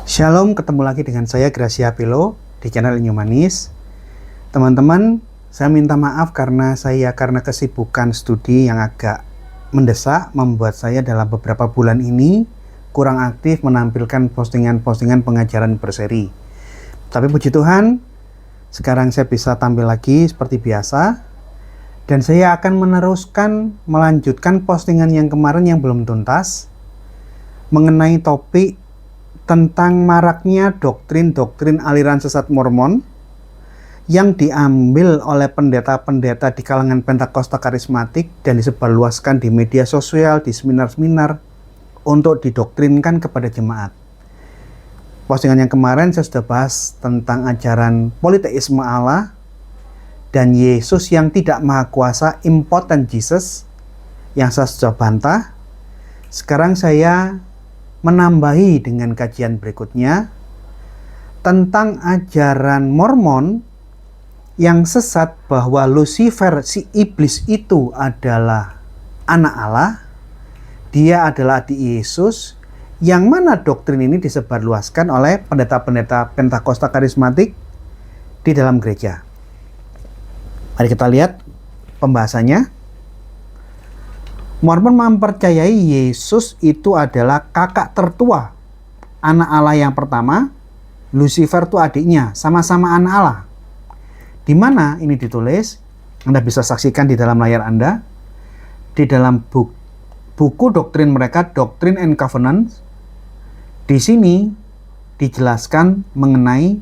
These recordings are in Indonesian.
Shalom, ketemu lagi dengan saya Gracia Pilo di channel Inyomanis. Teman-teman, saya minta maaf karena kesibukan studi yang agak mendesak membuat saya dalam beberapa bulan ini kurang aktif menampilkan postingan-postingan pengajaran berseri. Tapi puji Tuhan, sekarang saya bisa tampil lagi seperti biasa dan saya akan melanjutkan postingan yang kemarin yang belum tuntas mengenai topik tentang maraknya doktrin-doktrin aliran sesat Mormon yang diambil oleh pendeta-pendeta di kalangan Pentakosta karismatik dan disebarluaskan di media sosial, di seminar-seminar untuk didoktrinkan kepada jemaat. Postingan yang kemarin saya sudah bahas tentang ajaran politeisme Allah dan Yesus yang tidak maha kuasa, impotent Jesus, yang saya sudah bantah. Sekarang saya menambahi dengan kajian berikutnya tentang ajaran Mormon yang sesat bahwa Lucifer, si iblis itu adalah anak Allah, dia adalah adik Yesus, yang mana doktrin ini disebarluaskan oleh pendeta-pendeta Pentakosta karismatik di dalam gereja. Mari kita lihat pembahasannya. Mormon mempercayai Yesus itu adalah kakak tertua, anak Allah yang pertama. Lucifer itu adiknya, sama-sama anak Allah. Di mana ini ditulis? Anda bisa saksikan di dalam layar Anda. Di dalam buku doktrin mereka, Doctrine and Covenants. Di sini dijelaskan mengenai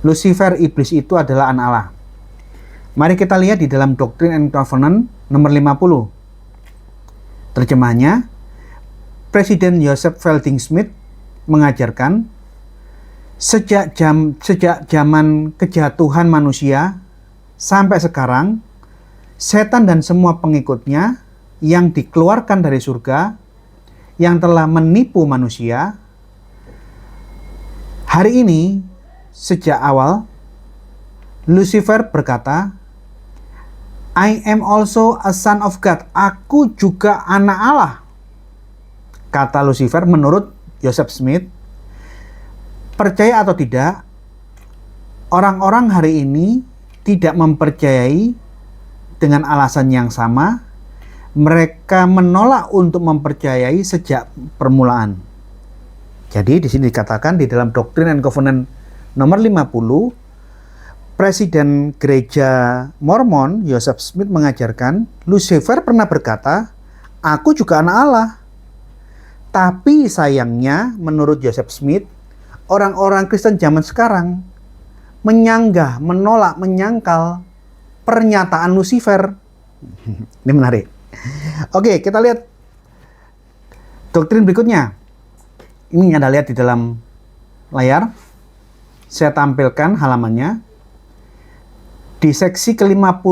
Lucifer, iblis itu adalah anak Allah. Mari kita lihat di dalam Doctrine and Covenant nomor 50. Terjemahnya, Presiden Joseph Fielding Smith mengajarkan, sejak zaman kejatuhan manusia sampai sekarang, setan dan semua pengikutnya yang dikeluarkan dari surga, yang telah menipu manusia, hari ini sejak awal Lucifer berkata, I am also a son of God. Aku juga anak Allah. Kata Lucifer menurut Joseph Smith. Percaya atau tidak, orang-orang hari ini tidak mempercayai dengan alasan yang sama. Mereka menolak untuk mempercayai sejak permulaan. Jadi di sini dikatakan di dalam Doctrine and Covenant nomor 50, Presiden Gereja Mormon, Joseph Smith mengajarkan, Lucifer pernah berkata, aku juga anak Allah. Tapi sayangnya, menurut Joseph Smith, orang-orang Kristen zaman sekarang menyanggah, menolak, menyangkal pernyataan Lucifer. Ini menarik. Oke, kita lihat doktrin berikutnya. Ini Anda lihat di dalam layar. Saya tampilkan halamannya. Di seksi ke-50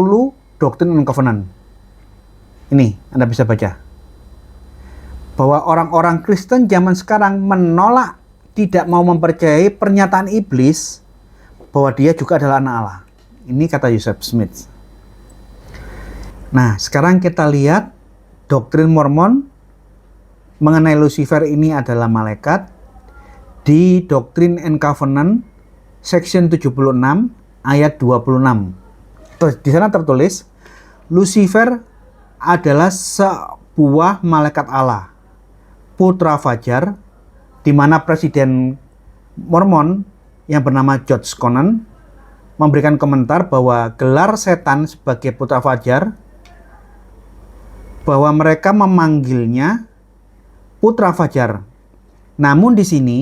Doctrine and Covenant. Ini Anda bisa baca. Bahwa orang-orang Kristen zaman sekarang menolak, tidak mau mempercayai pernyataan iblis bahwa dia juga adalah anak Allah. Ini kata Joseph Smith. Nah, sekarang kita lihat doktrin Mormon mengenai Lucifer ini adalah malaikat di Doctrine and Covenant section 76 ayat 26. Di sana tertulis, Lucifer adalah sebuah malaikat Allah, putra fajar, di mana Presiden Mormon yang bernama George Conan memberikan komentar bahwa gelar setan sebagai putra fajar, bahwa mereka memanggilnya putra fajar. Namun di sini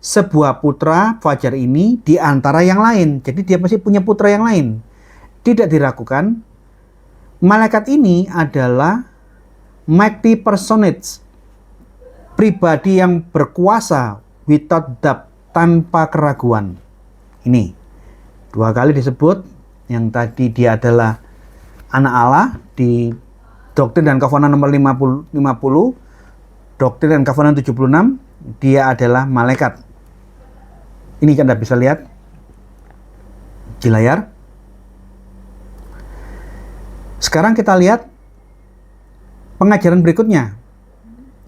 sebuah putra fajar ini di antara yang lain. Jadi dia pasti punya putra yang lain. Tidak diragukan, malaikat ini adalah mighty personage, pribadi yang berkuasa without doubt, tanpa keraguan. Ini dua kali disebut. Yang tadi dia adalah anak Allah di Doktrin dan Covenant nomor 50, Doktrin dan Covenant 76, dia adalah malaikat. Ini Anda bisa lihat di layar. Sekarang kita lihat pengajaran berikutnya.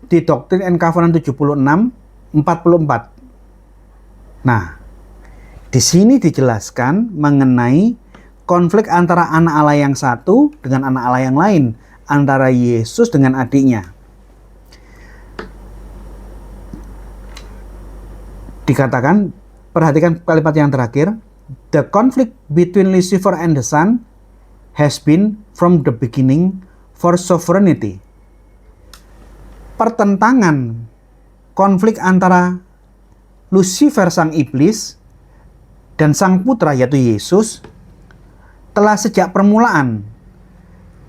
Di Doctrine and Covenant 76, 44. Nah, di sini dijelaskan mengenai konflik antara anak Allah yang satu dengan anak Allah yang lain, antara Yesus dengan adiknya. Dikatakan, perhatikan kalimat yang terakhir, the conflict between Lucifer and the Son has been from the beginning for sovereignty. Pertentangan, konflik antara Lucifer sang iblis dan sang putra yaitu Yesus telah sejak permulaan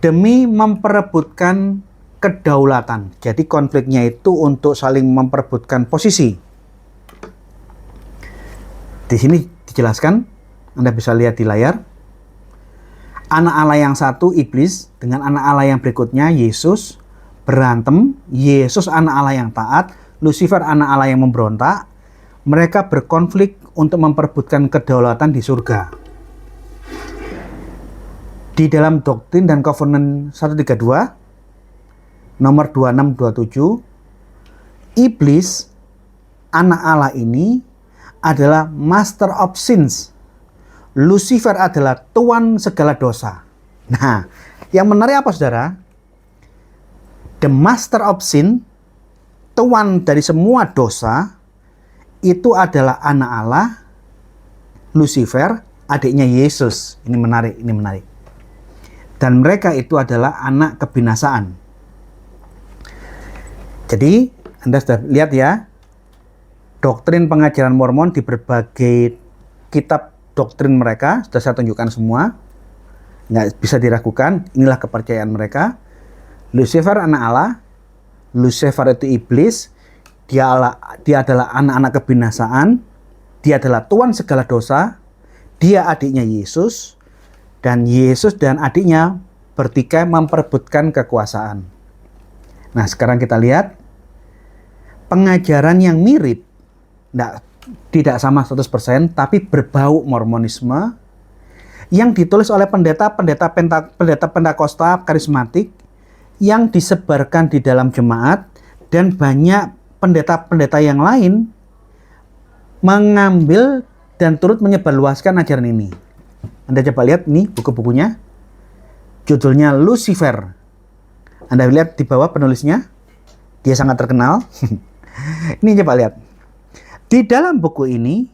demi memperebutkan kedaulatan. Jadi konfliknya itu untuk saling memperebutkan posisi. Di sini dijelaskan, Anda bisa lihat di layar. Anak Allah yang satu, iblis, dengan anak Allah yang berikutnya, Yesus, berantem. Yesus anak Allah yang taat, Lucifer anak Allah yang memberontak. Mereka berkonflik untuk memperebutkan kedaulatan di surga. Di dalam Doktrin dan Covenant 132, nomor 2627, iblis, anak Allah ini, adalah master of sins. Lucifer adalah tuan segala dosa. Nah, yang menarik apa saudara? The master of sin, tuan dari semua dosa, itu adalah anak Allah, Lucifer, adiknya Yesus. Ini menarik, ini menarik. Dan mereka itu adalah anak kebinasaan. Jadi, Anda sudah lihat ya, doktrin pengajaran Mormon di berbagai kitab doktrin mereka, sudah saya tunjukkan semua. Nggak bisa diragukan, inilah kepercayaan mereka. Lucifer anak Allah, Lucifer itu iblis, dia adalah anak-anak kebinasaan, dia adalah tuan segala dosa, dia adiknya Yesus, dan Yesus dan adiknya bertikai memperebutkan kekuasaan. Nah, sekarang kita lihat pengajaran yang mirip, tidak sama 100%, tapi berbau Mormonisme, yang ditulis oleh pendeta Pentakosta karismatik, yang disebarkan di dalam jemaat, dan banyak pendeta-pendeta yang lain mengambil dan turut menyebarluaskan ajaran ini. Anda coba lihat nih buku-bukunya. Judulnya Lucifer. Anda lihat di bawah penulisnya. Dia sangat terkenal. Ini coba lihat. Di dalam buku ini,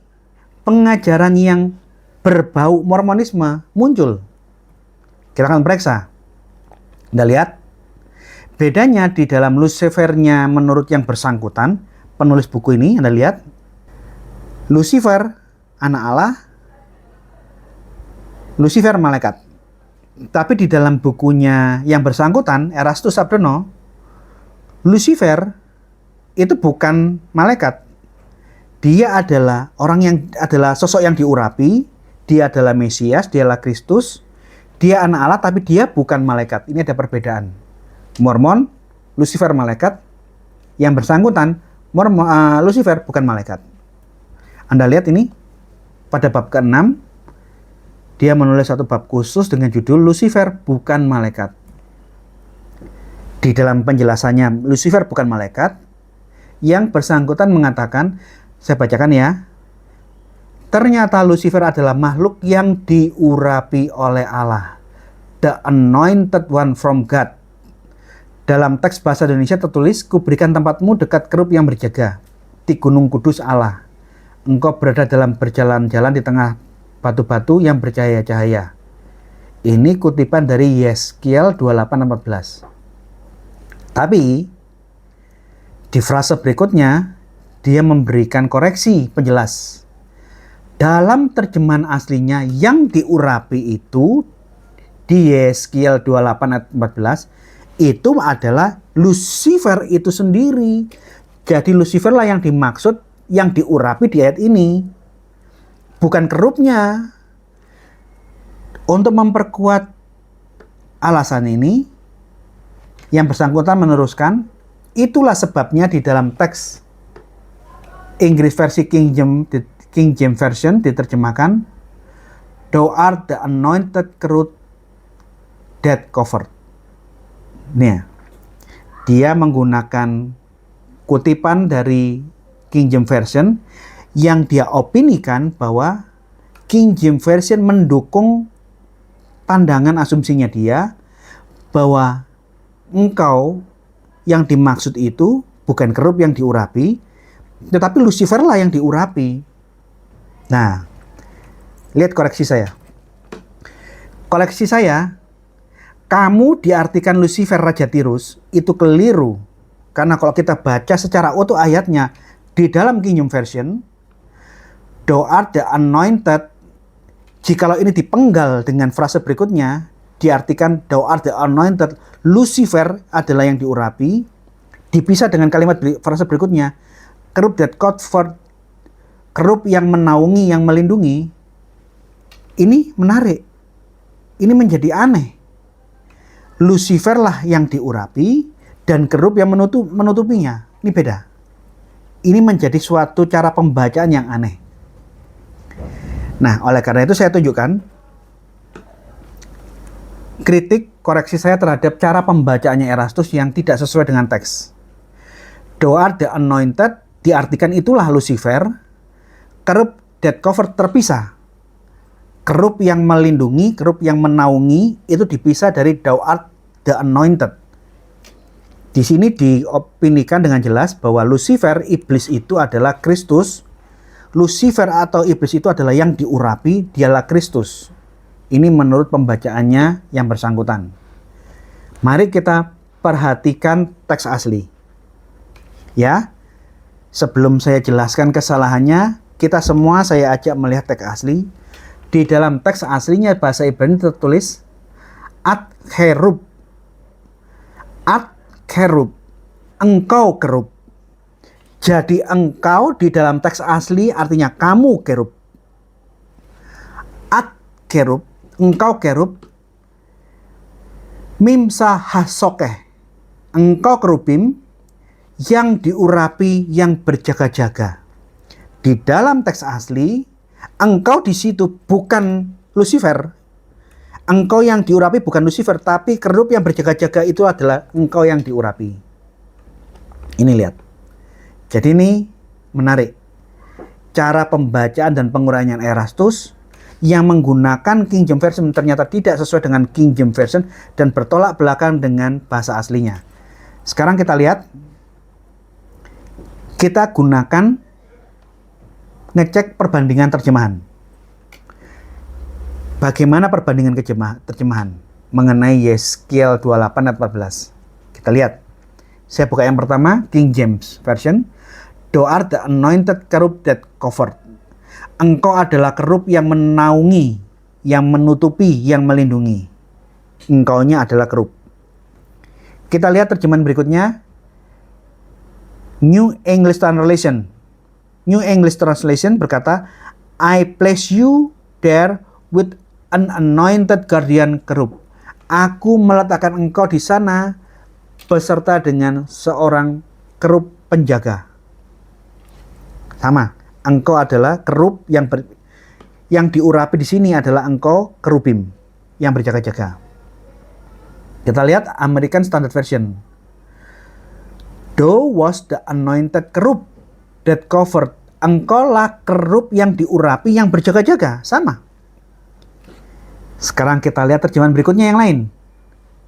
pengajaran yang berbau Mormonisme muncul. Kita akan periksa. Anda lihat. Bedanya di dalam Lucifernya menurut yang bersangkutan, penulis buku ini, Anda lihat. Lucifer, anak Allah. Lucifer, malaikat. Tapi di dalam bukunya yang bersangkutan, Erastus Sabdono, Lucifer itu bukan malaikat. Dia adalah sosok yang diurapi, dia adalah Mesias, dia adalah Kristus, dia anak Allah, tapi dia bukan malaikat. Ini ada perbedaan. Mormon, Lucifer malaikat, yang bersangkutan, Lucifer bukan malaikat. Anda lihat ini, pada bab ke-6, dia menulis satu bab khusus dengan judul Lucifer bukan malaikat. Di dalam penjelasannya, Lucifer bukan malaikat, yang bersangkutan mengatakan, saya bacakan ya, ternyata Lucifer adalah makhluk yang diurapi oleh Allah, the anointed one from God. Dalam teks bahasa Indonesia tertulis, kuberikan tempatmu dekat kerub yang berjaga, di gunung kudus Allah. Engkau berada dalam berjalan-jalan di tengah batu-batu yang bercahaya-cahaya. Ini kutipan dari Yeskiel 28:14. Tapi, di frase berikutnya, dia memberikan koreksi penjelas. Dalam terjemahan aslinya yang diurapi itu, di Yeskiel 28:14, itu adalah Lucifer itu sendiri. Jadi Lucifer lah yang dimaksud, yang diurapi di ayat ini. Bukan kerubnya. Untuk memperkuat alasan ini, yang bersangkutan meneruskan, itulah sebabnya di dalam teks Inggris versi King James Version diterjemahkan, Thou art the anointed kerub that covered. Nih, dia menggunakan kutipan dari King James Version yang dia opinikan bahwa King James Version mendukung pandangan asumsinya dia bahwa engkau yang dimaksud itu bukan kerub yang diurapi, tetapi Lucifer lah yang diurapi. Nah, lihat koreksi saya. Koreksi saya, kamu diartikan Lucifer Raja Tirus itu keliru. Karena kalau kita baca secara utuh ayatnya di dalam King James Version, thou art the anointed, jikalau ini dipenggal dengan frase berikutnya, diartikan thou art the anointed, Lucifer adalah yang diurapi, dipisah dengan kalimat frase berikutnya, kerub that comfort, kerub yang menaungi, yang melindungi. Ini menarik. Ini menjadi aneh. Lucifer lah yang diurapi dan kerub yang menutupinya. Ini beda. Ini menjadi suatu cara pembacaan yang aneh. Nah, oleh karena itu saya tunjukkan kritik koreksi saya terhadap cara pembacaannya Erastus yang tidak sesuai dengan teks. Thou art the anointed diartikan itulah Lucifer, kerub that cover terpisah. Kerub yang melindungi, kerub yang menaungi itu dipisah dari thou art the anointed. Di sini diopinikan dengan jelas bahwa Lucifer, iblis itu adalah Kristus. Lucifer atau iblis itu adalah yang diurapi, dialah Kristus. Ini menurut pembacaannya yang bersangkutan. Mari kita perhatikan teks asli. Ya, sebelum saya jelaskan kesalahannya, kita semua saya ajak melihat teks asli. Di dalam teks aslinya bahasa Ibrani tertulis ad cherub. Ad cherub. Engkau kerub. Jadi engkau di dalam teks asli artinya kamu kerub. Ad cherub. Engkau kerub. Mimsa hasokeh. Engkau kerubim yang diurapi, yang berjaga-jaga. Di dalam teks asli, engkau di situ bukan Lucifer. Engkau yang diurapi bukan Lucifer, tapi kerub yang berjaga-jaga itu adalah engkau yang diurapi. Ini lihat. Jadi ini menarik. Cara pembacaan dan penguraian Erastus yang menggunakan King James Version ternyata tidak sesuai dengan King James Version dan bertolak belakang dengan bahasa aslinya. Sekarang kita lihat. Kita gunakan ngecek perbandingan terjemahan. Bagaimana perbandingan terjemahan mengenai Yeskiel 28 ayat 14? Kita lihat. Saya buka yang pertama, King James Version. Thou art the anointed kerub that covered. Engkau adalah kerub yang menaungi, yang menutupi, yang melindungi. Engkaunya adalah kerub. Kita lihat terjemahan berikutnya. New English Translation. New English Translation berkata, I place you there with an anointed guardian kerub. Aku meletakkan engkau di sana beserta dengan seorang kerub penjaga. Sama, engkau adalah kerub yang diurapi di sini adalah engkau kerubim yang berjaga-jaga. Kita lihat American Standard Version. Thou was the anointed kerub that covered. Engkaulah kerub yang diurapi, yang berjaga-jaga. Sama. Sekarang kita lihat terjemahan berikutnya yang lain.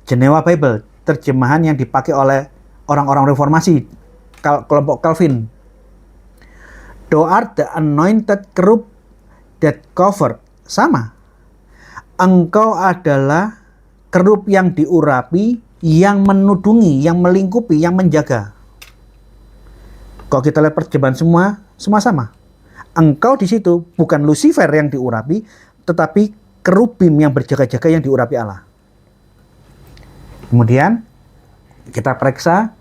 Geneva Bible. Terjemahan yang dipakai oleh orang-orang reformasi. Kelompok Calvin. Thou art the anointed kerub that covered. Sama. Engkau adalah kerub yang diurapi, yang menudungi, yang melingkupi, yang menjaga. Kalau kita lihat percobaan semua sama. Engkau di situ bukan Lucifer yang diurapi, tetapi kerubim yang berjaga-jaga yang diurapi Allah. Kemudian kita periksa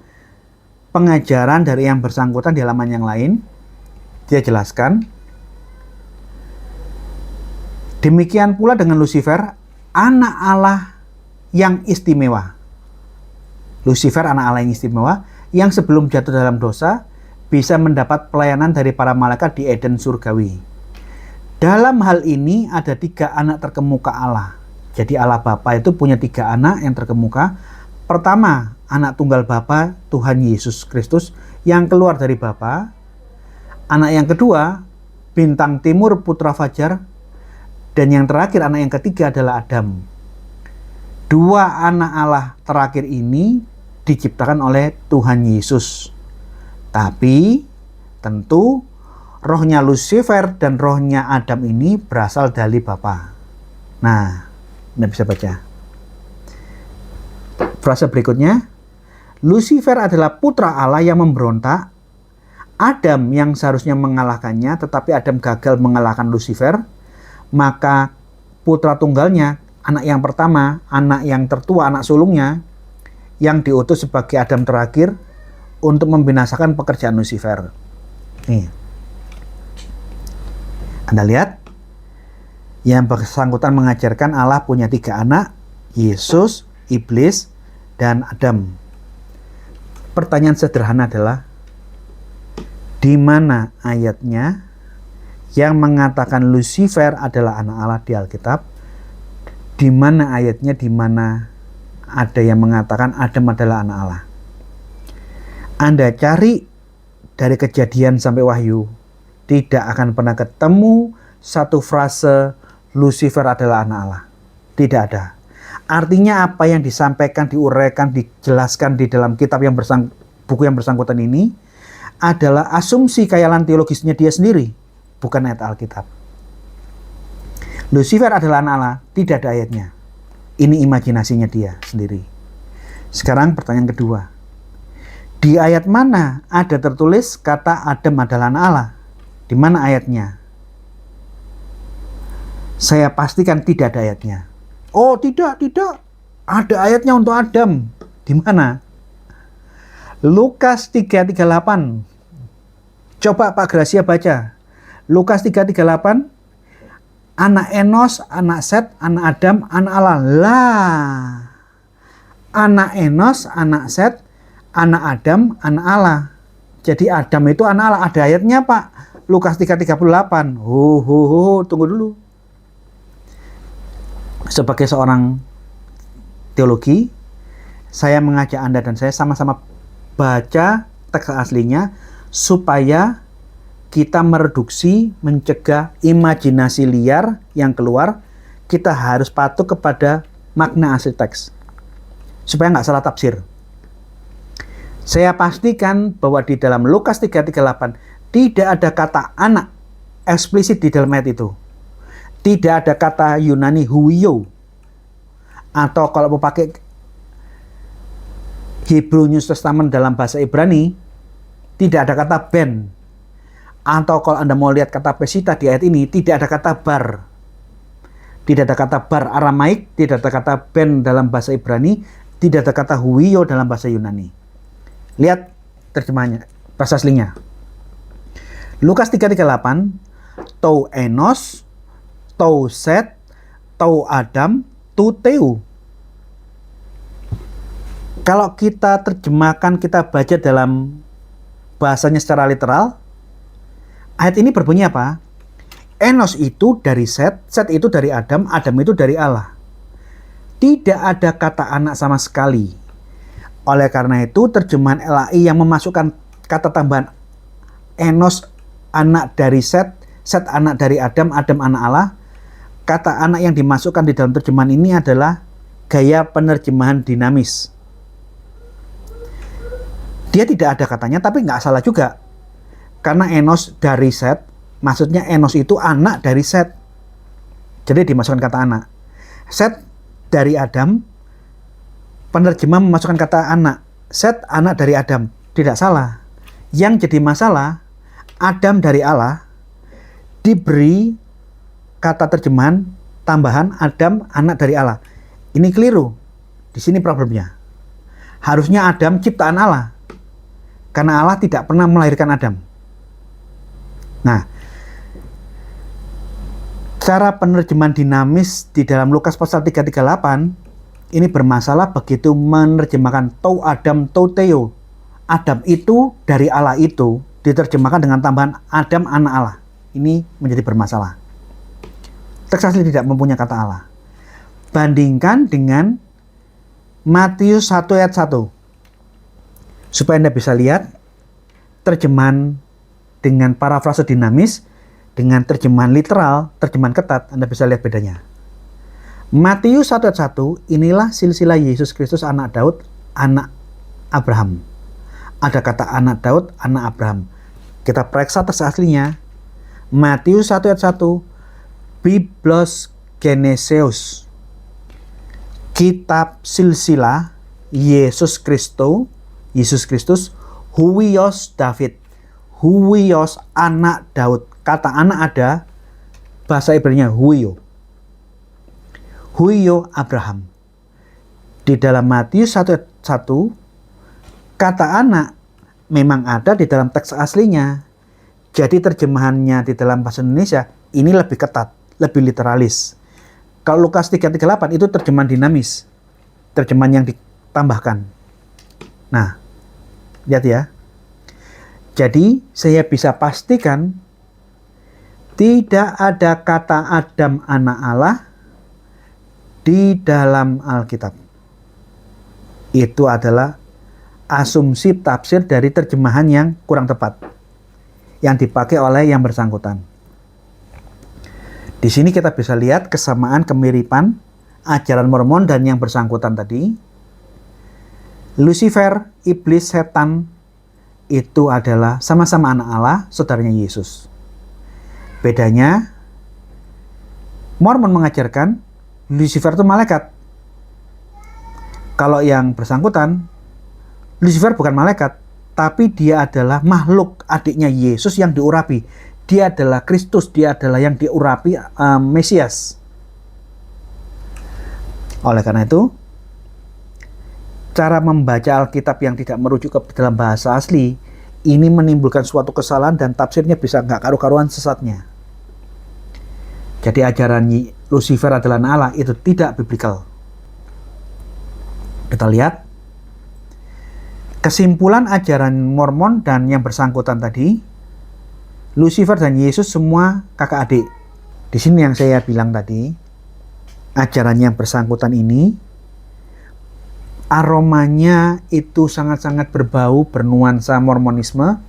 pengajaran dari yang bersangkutan di halaman yang lain. Dia jelaskan, demikian pula dengan Lucifer, anak Allah yang istimewa. Lucifer anak Allah yang istimewa, yang sebelum jatuh dalam dosa, bisa mendapat pelayanan dari para malaikat di Eden surgawi. Dalam hal ini ada 3 anak terkemuka Allah. Jadi Allah Bapa itu punya 3 anak yang terkemuka. Pertama, anak tunggal Bapa, Tuhan Yesus Kristus, yang keluar dari Bapa. Anak yang kedua, bintang timur putra fajar. Dan yang terakhir, anak yang ketiga adalah Adam. Dua anak Allah terakhir ini diciptakan oleh Tuhan Yesus. Tapi tentu rohnya Lucifer dan rohnya Adam ini berasal dari Bapa. Nah, Anda bisa baca. Frase berikutnya, Lucifer adalah putra Allah yang memberontak. Adam yang seharusnya mengalahkannya, tetapi Adam gagal mengalahkan Lucifer. Maka putra tunggalnya, anak yang pertama, anak yang tertua, anak sulungnya, yang diutus sebagai Adam terakhir untuk membinasakan pekerjaan Lucifer. Nih, Anda lihat, yang bersangkutan mengajarkan Allah punya 3 anak, Yesus, Iblis, dan Adam. Pertanyaan sederhana adalah, di mana ayatnya yang mengatakan Lucifer adalah anak Allah di Alkitab? Di mana ayatnya di mana ada yang mengatakan Adam adalah anak Allah? Anda cari dari Kejadian sampai Wahyu, tidak akan pernah ketemu satu frase Lucifer adalah anak Allah. Tidak ada. Artinya apa yang disampaikan, diuraikan, dijelaskan di dalam kitab yang buku yang bersangkutan ini adalah asumsi khayalan teologisnya dia sendiri, bukan ayat Alkitab. Lucifer adalah anak Allah, tidak ada ayatnya. Ini imajinasinya dia sendiri. Sekarang pertanyaan kedua. Di ayat mana ada tertulis kata Adam adalah anak Allah? Di mana ayatnya? Saya pastikan tidak ada ayatnya. Oh, tidak. Ada ayatnya untuk Adam. Di mana? Lukas 3:38. Coba Pak Gracia baca. Lukas 3:38. Anak Enos, anak Set, anak Adam, anak Allah. Lah. Anak Enos, anak Set, anak Adam, anak Allah. Jadi Adam itu anak Allah. Ada ayatnya, Pak. Lukas 3:38. Tunggu dulu. Sebagai seorang teologi, saya mengajak Anda dan saya sama-sama baca teks aslinya supaya kita mereduksi, mencegah imajinasi liar yang keluar. Kita harus patuh kepada makna asli teks supaya nggak salah tafsir. Saya pastikan bahwa di dalam Lukas 3:38 tidak ada kata anak eksplisit di dalam ayat itu. Tidak ada kata Yunani huio. Atau kalau mau pakai Hebrew New Testament dalam bahasa Ibrani, tidak ada kata ben. Atau kalau Anda mau lihat kata pesita di ayat ini, tidak ada kata bar. Tidak ada kata bar Aramaik, tidak ada kata ben dalam bahasa Ibrani, tidak ada kata huio dalam bahasa Yunani. Lihat terjemahannya, bahasa aslinya. Lukas 3:38, tou Enos, tou Set, tou Adam, tu Teu. Kalau kita terjemahkan, kita baca dalam bahasanya secara literal, ayat ini berbunyi apa? Enos itu dari Set, Set itu dari Adam, Adam itu dari Allah. Tidak ada kata anak sama sekali. Oleh karena itu, terjemahan LAI yang memasukkan kata tambahan Enos anak dari Set, Set anak dari Adam, Adam anak Allah. Kata anak yang dimasukkan di dalam terjemahan ini adalah gaya penerjemahan dinamis. Dia tidak ada katanya, tapi nggak salah juga. Karena Enos dari Set, maksudnya Enos itu anak dari Set. Jadi dimasukkan kata anak. Set dari Adam, penerjemah memasukkan kata anak. Set anak dari Adam. Tidak salah. Yang jadi masalah, Adam dari Allah diberi kata terjemahan tambahan Adam anak dari Allah. Ini keliru. Di sini problemnya. Harusnya Adam ciptaan Allah. Karena Allah tidak pernah melahirkan Adam. Nah, cara penerjemahan dinamis di dalam Lukas pasal 3:38 ini bermasalah begitu menerjemahkan tou Adam tou Theo. Adam itu dari Allah itu diterjemahkan dengan tambahan Adam anak Allah. Ini menjadi bermasalah. Teks asli tidak mempunyai kata Allah. Bandingkan dengan Matius 1 ayat 1. Supaya Anda bisa lihat terjemahan dengan parafrase dinamis, dengan terjemahan literal, terjemahan ketat, Anda bisa lihat bedanya. Matius 1 ayat 1, inilah silsilah Yesus Kristus anak Daud, anak Abraham. Ada kata anak Daud, anak Abraham. Kita periksa teks aslinya. Matius 1 ayat 1, Biblos Geneseus, kitab silsilah Yesus Kristus, huios David, huios anak Daud. Kata anak ada, bahasa Ibrani huio Abraham. Di dalam Matius 1 ayat 1, kata anak memang ada di dalam teks aslinya. Jadi terjemahannya di dalam bahasa Indonesia ini lebih ketat, lebih literalis. Kalau Lukas 3:38 itu terjemahan dinamis, terjemahan yang ditambahkan. Nah, lihat ya. Jadi saya bisa pastikan tidak ada kata Adam anak Allah di dalam Alkitab. Itu adalah asumsi tafsir dari terjemahan yang kurang tepat yang dipakai oleh yang bersangkutan. Di sini kita bisa lihat kesamaan kemiripan ajaran Mormon dan yang bersangkutan tadi. Lucifer, iblis, setan itu adalah sama-sama anak Allah, saudaranya Yesus. Bedanya, Mormon mengajarkan Lucifer itu malaikat. Kalau yang bersangkutan, Lucifer bukan malaikat, tapi dia adalah makhluk adiknya Yesus yang diurapi. Dia adalah Kristus, dia adalah yang diurapi Mesias. Oleh karena itu, cara membaca Alkitab yang tidak merujuk ke dalam bahasa asli, ini menimbulkan suatu kesalahan dan tafsirnya bisa nggak karu-karuan sesatnya. Jadi ajaran Lucifer adalah anak Allah itu tidak biblikal. Kita lihat kesimpulan ajaran Mormon dan yang bersangkutan tadi, Lucifer dan Yesus semua kakak adik. Di sini yang saya bilang tadi, ajaran yang bersangkutan ini aromanya itu sangat-sangat berbau bernuansa Mormonisme.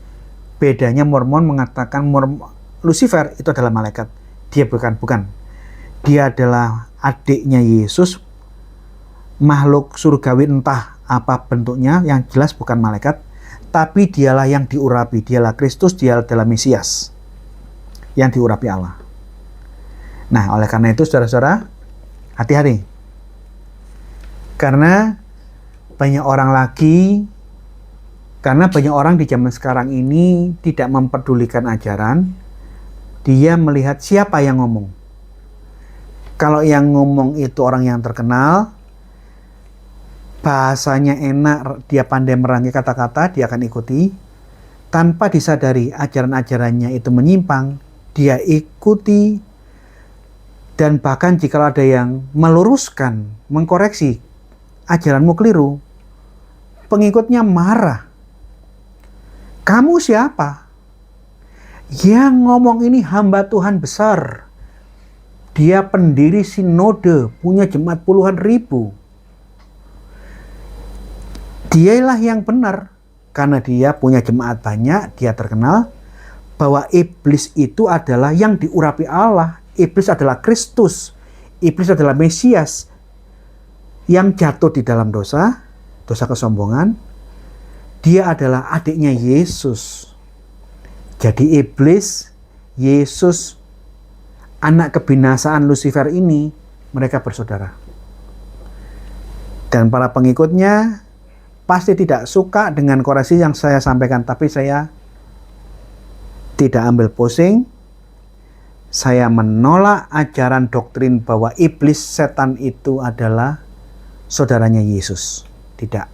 Bedanya Mormon mengatakan Lucifer itu adalah malaikat. Dia bukan. Dia adalah adiknya Yesus, makhluk surgawi entah apa bentuknya, yang jelas bukan malaikat, tapi dialah yang diurapi, dialah Kristus, dia adalah Mesias yang diurapi Allah. Nah, oleh karena itu saudara-saudara, hati-hati. Karena banyak orang di zaman sekarang ini tidak mempedulikan ajaran, dia melihat siapa yang ngomong. Kalau yang ngomong itu orang yang terkenal, bahasanya enak, dia pandai merangkai kata-kata, dia akan ikuti. Tanpa disadari ajaran-ajarannya itu menyimpang, dia ikuti. Dan bahkan jika ada yang meluruskan, mengkoreksi, ajaranmu keliru, pengikutnya marah. Kamu siapa? Yang ngomong ini hamba Tuhan besar. Dia pendiri sinode, punya jemaat puluhan ribu. Dialah yang benar, karena dia punya jemaat banyak, dia terkenal bahwa iblis itu adalah yang diurapi Allah. Iblis adalah Kristus, iblis adalah Mesias yang jatuh di dalam dosa kesombongan. Dia adalah adiknya Yesus. Jadi iblis, Yesus, anak kebinasaan Lucifer ini, mereka bersaudara. Dan para pengikutnya pasti tidak suka dengan koreksi yang saya sampaikan, tapi saya tidak ambil pusing. Saya menolak ajaran doktrin bahwa iblis, setan itu adalah saudaranya Yesus. Tidak.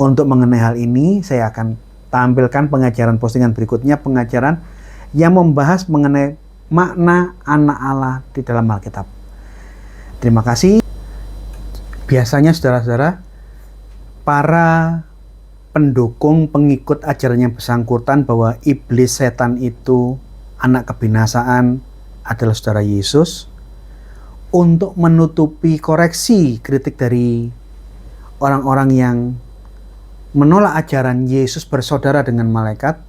Untuk mengenai hal ini, saya akan tampilkan pengajaran postingan berikutnya, pengajaran yang membahas mengenai makna anak Allah di dalam Alkitab. Terima kasih. Biasanya saudara-saudara, para pendukung pengikut ajaran yang bersangkutan bahwa iblis, setan itu anak kebinasaan adalah saudara Yesus, untuk menutupi koreksi kritik dari orang-orang yang menolak ajaran Yesus bersaudara dengan malaikat,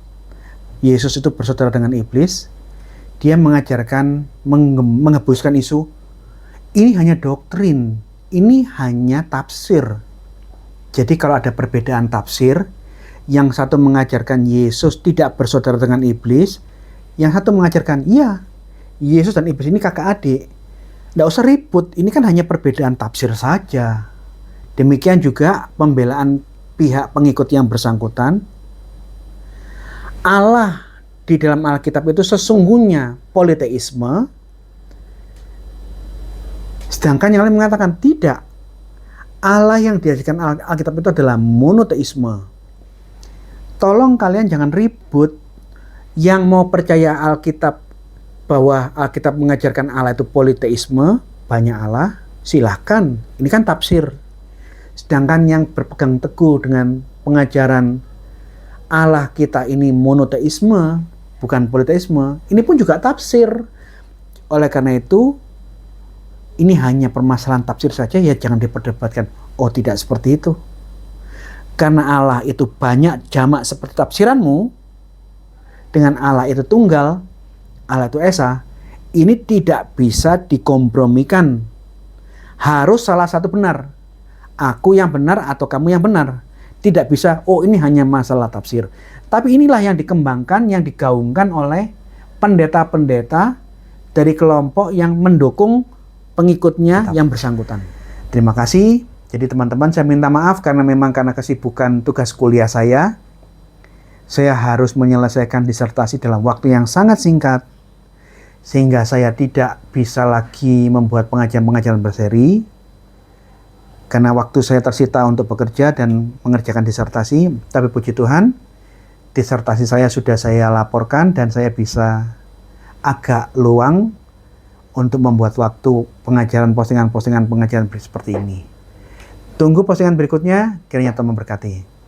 Yesus itu bersaudara dengan iblis, dia mengajarkan, menghembuskan isu, ini hanya doktrin, ini hanya tafsir. Jadi kalau ada perbedaan tafsir, yang satu mengajarkan Yesus tidak bersaudara dengan iblis, yang satu mengajarkan, iya, Yesus dan iblis ini kakak adik. Nggak usah ribut, ini kan hanya perbedaan tafsir saja. Demikian juga pembelaan pihak pengikut yang bersangkutan. Allah di dalam Alkitab itu sesungguhnya politeisme, sedangkan yang lain mengatakan tidak. Allah yang diajarkan Alkitab itu adalah monoteisme. Tolong kalian jangan ribut. Yang mau percaya Alkitab bahwa Alkitab mengajarkan Allah itu politeisme, banyak Allah, silahkan. Ini kan tafsir. Sedangkan yang berpegang teguh dengan pengajaran Allah kita ini monoteisme, bukan politeisme, ini pun juga tafsir. Oleh karena itu, ini hanya permasalahan tafsir saja, ya jangan diperdebatkan. Oh, tidak seperti itu. Karena Allah itu banyak jamak seperti tafsiranmu, dengan Allah itu tunggal, Allah itu esa, ini tidak bisa dikompromikan. Harus salah satu benar. Aku yang benar atau kamu yang benar. Tidak bisa, oh ini hanya masalah tafsir. Tapi inilah yang dikembangkan, yang digaungkan oleh pendeta-pendeta dari kelompok yang mendukung pengikutnya yang bersangkutan. Terima kasih. Jadi teman-teman, saya minta maaf karena memang karena kesibukan tugas kuliah saya harus menyelesaikan disertasi dalam waktu yang sangat singkat, sehingga saya tidak bisa lagi membuat pengajaran-pengajaran berseri, karena waktu saya tersita untuk bekerja dan mengerjakan disertasi. Tapi puji Tuhan, disertasi saya sudah saya laporkan dan saya bisa agak luang untuk membuat waktu pengajaran, postingan pengajaran seperti ini. Tunggu postingan berikutnya, kiranya Tuhan memberkati.